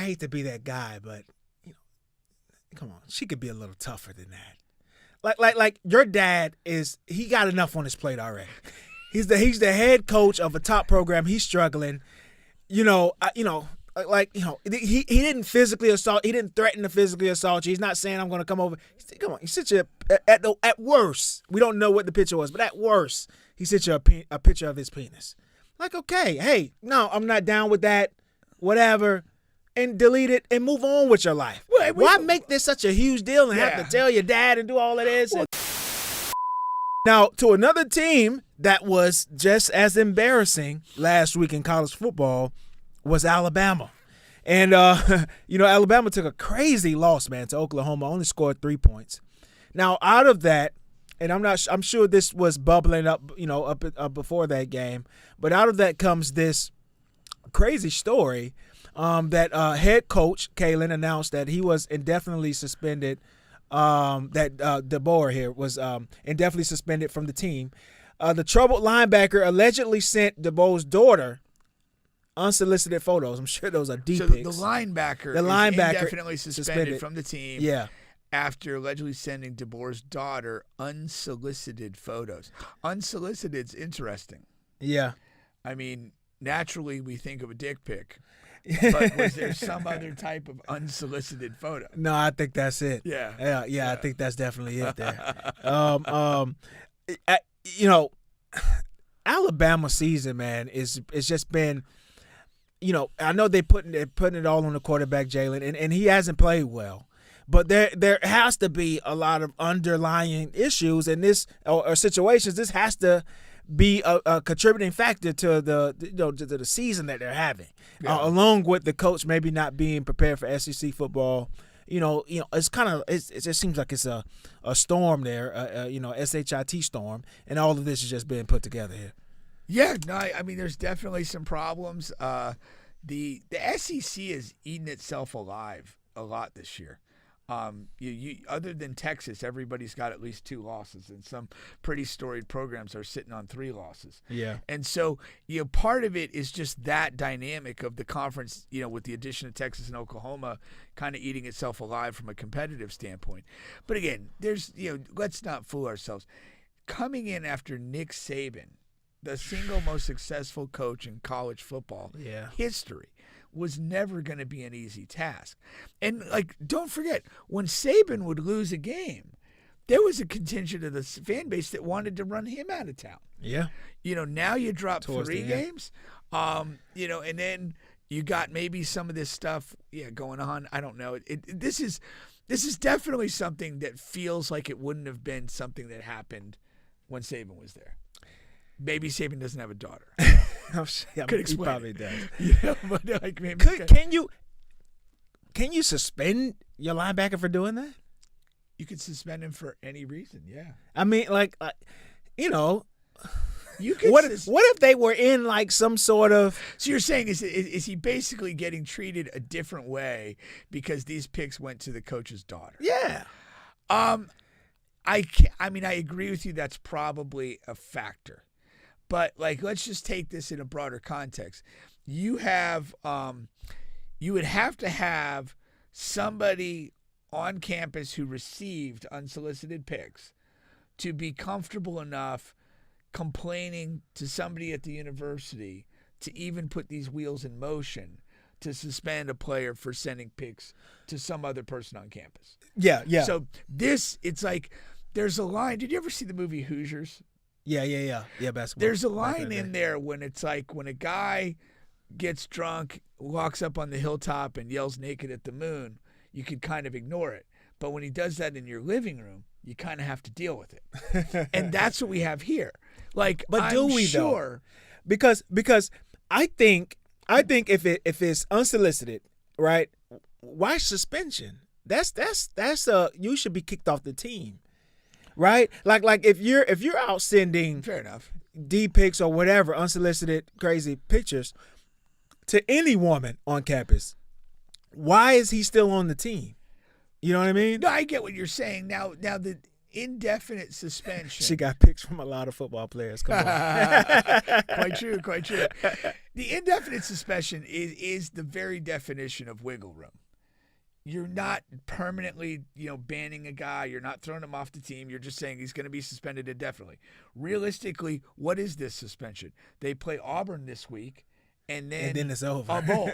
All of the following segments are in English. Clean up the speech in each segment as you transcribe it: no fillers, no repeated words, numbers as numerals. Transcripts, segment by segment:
hate to be that guy, but come on, she could be a little tougher than that. Like your dad he got enough on his plate already. He's the head coach of a top program. He's struggling. He didn't physically assault. He didn't threaten to physically assault you. He's not saying I'm going to come over. Come on, he sent you at worst. We don't know what the picture was, but at worst, he sent you a picture of his penis. Like, okay, hey, no, I'm not down with that. Whatever, and delete it and move on with your life. Why make this such a huge deal and have to tell your dad and do all of this? Now, to another team that was just as embarrassing last week in college football was Alabama. And, Alabama took a crazy loss, man, to Oklahoma, only scored 3 points. Now, out of that, and I'm sure this was bubbling up, up before that game, but out of that comes this crazy story that head coach Kalen announced that he was indefinitely suspended. That DeBoer here was indefinitely suspended from the team. The troubled linebacker allegedly sent DeBoer's daughter unsolicited photos. I'm sure those are deep pics. The linebacker is indefinitely suspended from the team. Yeah. After allegedly sending DeBoer's daughter unsolicited photos. Unsolicited's interesting. Yeah. I mean, naturally we think of a dick pic. But was there some other type of unsolicited photo? No, I think that's it. Yeah. I think that's definitely it there. Alabama season, man, it's just been, I know they're putting it all on the quarterback, Jalen, and he hasn't played well. But there has to be a lot of underlying issues in this or situations. This has to be a contributing factor to the season that they're having, along with the coach maybe not being prepared for SEC football. It's it just seems like it's a storm there, SHIT storm, and all of this is just being put together here. Yeah, no, I mean, there's definitely some problems. The SEC is eating itself alive a lot this year. Other than Texas, everybody's got at least 2 losses, and some pretty storied programs are sitting on 3 losses. Yeah. And so, part of it is just that dynamic of the conference, with the addition of Texas and Oklahoma kind of eating itself alive from a competitive standpoint. But again, there's, let's not fool ourselves. Coming in after Nick Saban, the single most successful coach in college football history, was never going to be an easy task. And, don't forget, when Saban would lose a game, there was a contingent of the fan base that wanted to run him out of town. Yeah. Now you drop 3 games, and then you got maybe some of this stuff going on. I don't know. This is definitely something that feels like it wouldn't have been something that happened when Saban was there. Maybe Saban doesn't have a daughter. Could explain. He probably does. But maybe can you suspend your linebacker for doing that? You could suspend him for any reason. Yeah. I mean, you could. What if they were in some sort of? So you're saying is he basically getting treated a different way because these picks went to the coach's daughter? Yeah. I agree with you. That's probably a factor. But let's just take this in a broader context. You would have to have somebody on campus who received unsolicited pics to be comfortable enough complaining to somebody at the university to even put these wheels in motion to suspend a player for sending pics to some other person on campus. Yeah. So it's there's a line. Did you ever see the movie Hoosiers? Yeah, basketball. There's a line in there when it's when a guy gets drunk, walks up on the hilltop and yells naked at the moon, you could kind of ignore it. But when he does that in your living room, you kind of have to deal with it. And that's what we have here. But do we though? Because I think if it's unsolicited, right? Why suspension? That's you should be kicked off the team. Right? Like if you're out sending fair enough D pics or whatever, unsolicited crazy pictures to any woman on campus, why is he still on the team? You know what I mean? No, I get what you're saying. Now indefinite suspension. She got picks from a lot of football players. Come on. Quite true. The indefinite suspension is the very definition of wiggle room. You're not permanently, banning a guy. You're not throwing him off the team. You're just saying he's going to be suspended indefinitely. Realistically, what is this suspension? They play Auburn this week, and then it's over. A bowl.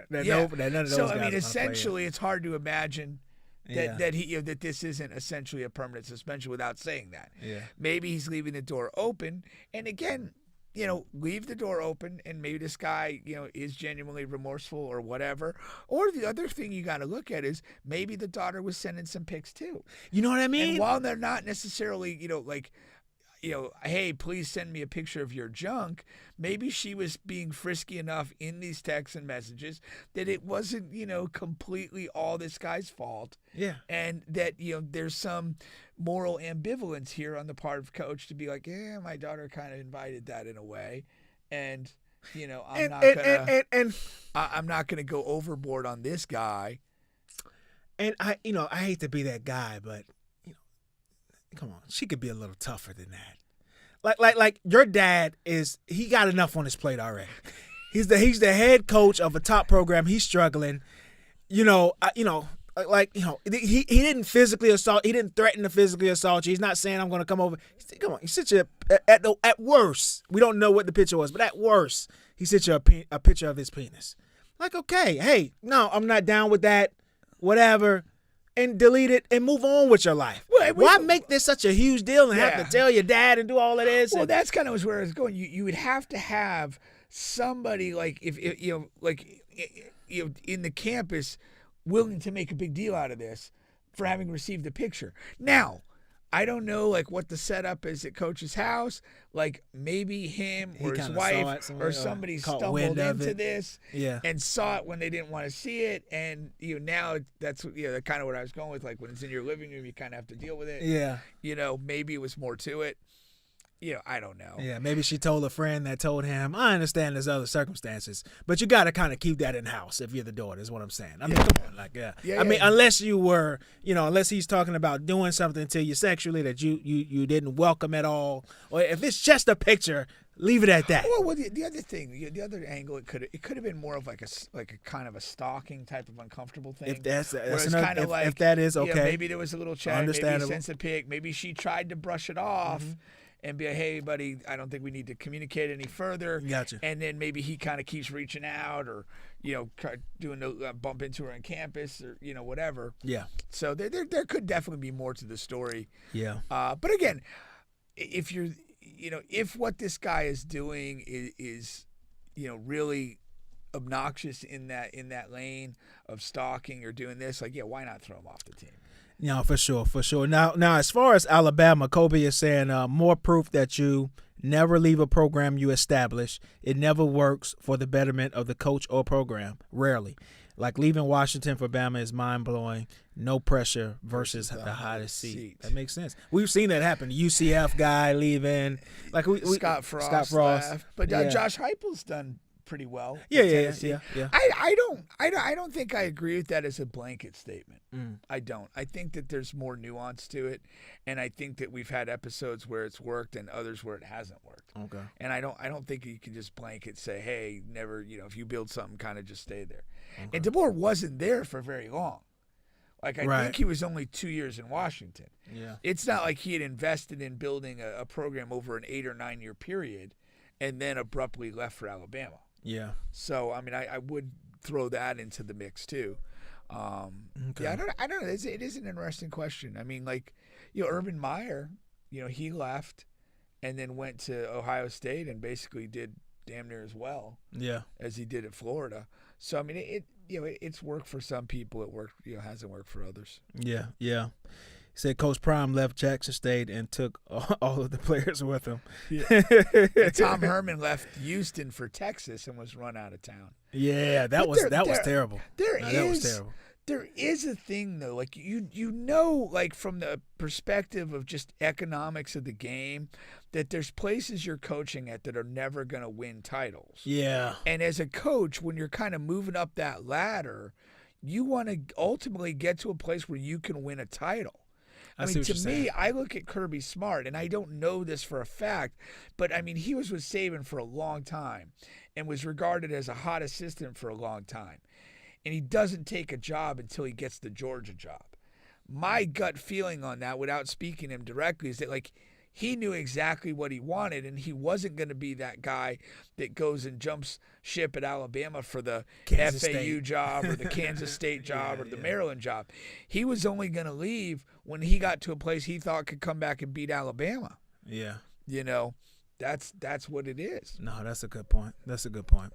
None of those So guys essentially, it's hard to imagine that this isn't essentially a permanent suspension without saying that. Yeah. Maybe he's leaving the door open, and again, leave the door open, and maybe this guy, is genuinely remorseful or whatever. Or the other thing you got to look at is maybe the daughter was sending some pics too. You know what I mean? And while they're not necessarily, hey, please send me a picture of your junk, maybe she was being frisky enough in these texts and messages that it wasn't, completely all this guy's fault. Yeah. And that, there's some moral ambivalence here on the part of coach to be like, yeah, my daughter kind of invited that in a way. And, I'm not gonna go overboard on this guy. And I hate to be that guy, but come on, she could be a little tougher than that. Like your dad he got enough on his plate already. He's the head coach of a top program. He's struggling. He didn't physically assault. He didn't threaten to physically assault you. He's not saying I'm going to come over. Come on, he sent you at worst. We don't know what the picture was, but at worst, he sent you a picture of his penis. Like, okay, hey, no, I'm not down with that. Whatever. And delete it and move on with your life. Why make this such a huge deal and have to tell your dad and do all of this? Well, that's kind of where I was going. You would have to have somebody in the campus willing to make a big deal out of this for having received a picture. Now, I don't know what the setup is at Coach's house. Maybe him or his wife or somebody stumbled into this and saw it when they didn't want to see it. And now that's kind of what I was going with. When it's in your living room, you kind of have to deal with it. Yeah. Maybe it was more to it. I don't know. Yeah, maybe she told a friend that told him, I understand there's other circumstances, but you got to kind of keep that in-house if you're the daughter, is what I'm saying. I mean, come on, unless you were, unless he's talking about doing something to you sexually that you didn't welcome at all, or if it's just a picture, leave it at that. Well, the other thing, the other angle, it could have been more of a kind of a stalking type of uncomfortable thing. If that's kind of if that is okay, maybe there was a little chat, maybe he sends a pic, maybe she tried to brush it off. Mm-hmm. And be like, hey, buddy, I don't think we need to communicate any further. Gotcha. And then maybe he kind of keeps reaching out or, doing a bump into her on campus or, whatever. Yeah. So there could definitely be more to the story. Yeah. But again, if you're, if what this guy is doing is really obnoxious in that lane of stalking or doing this, why not throw him off the team? Yeah, for sure. Now, as far as Alabama, Kobe is saying more proof that you never leave a program you establish. It never works for the betterment of the coach or program. Rarely. Leaving Washington for Bama is mind-blowing. No pressure versus the hottest seat. That makes sense. We've seen that happen. The UCF guy leaving. Scott Frost left. But Josh Heupel's done pretty well. Yeah. I don't think I agree with that as a blanket statement. I don't. I think that there's more nuance to it, and I think that we've had episodes where it's worked and others where it hasn't worked. Okay. And I don't think you can just blanket say, hey, never, if you build something, kind of just stay there. Okay. And DeBoer wasn't there for very long. I think he was only 2 years in Washington. Yeah. It's not like he had invested in building a program over an 8 or 9 year period and then abruptly left for Alabama. Yeah. So, I would throw that into the mix too. Okay. Yeah, I don't know. It is an interesting question. Urban Meyer, he left and then went to Ohio State and basically did damn near as well. Yeah. As he did at Florida. So, it's worked for some people. It worked, hasn't worked for others. Yeah. He said Coach Prime left Jackson State and took all of the players with him. Yeah. And Tom Herman left Houston for Texas and was run out of town. Yeah, that was terrible. That was terrible. There is a thing though, from the perspective of just economics of the game, that there's places you're coaching at that are never going to win titles. Yeah. And as a coach, when you're kind of moving up that ladder, you want to ultimately get to a place where you can win a title. I I see mean, what to you're me, saying. I look at Kirby Smart, and I don't know this for a fact, but I mean, he was with Saban for a long time and was regarded as a hot assistant for a long time. And he doesn't take a job until he gets the Georgia job. My gut feeling on that, without speaking to him directly, is that like he knew exactly what he wanted, and he wasn't going to be that guy that goes and jumps ship at Alabama for the Kansas FAU State. job or the Kansas State job Yeah, or the yeah. Maryland job. He was only going to leave when he got to a place he thought could come back and beat Alabama. Yeah. You know, that's what it is. No, that's a good point. That's a good point.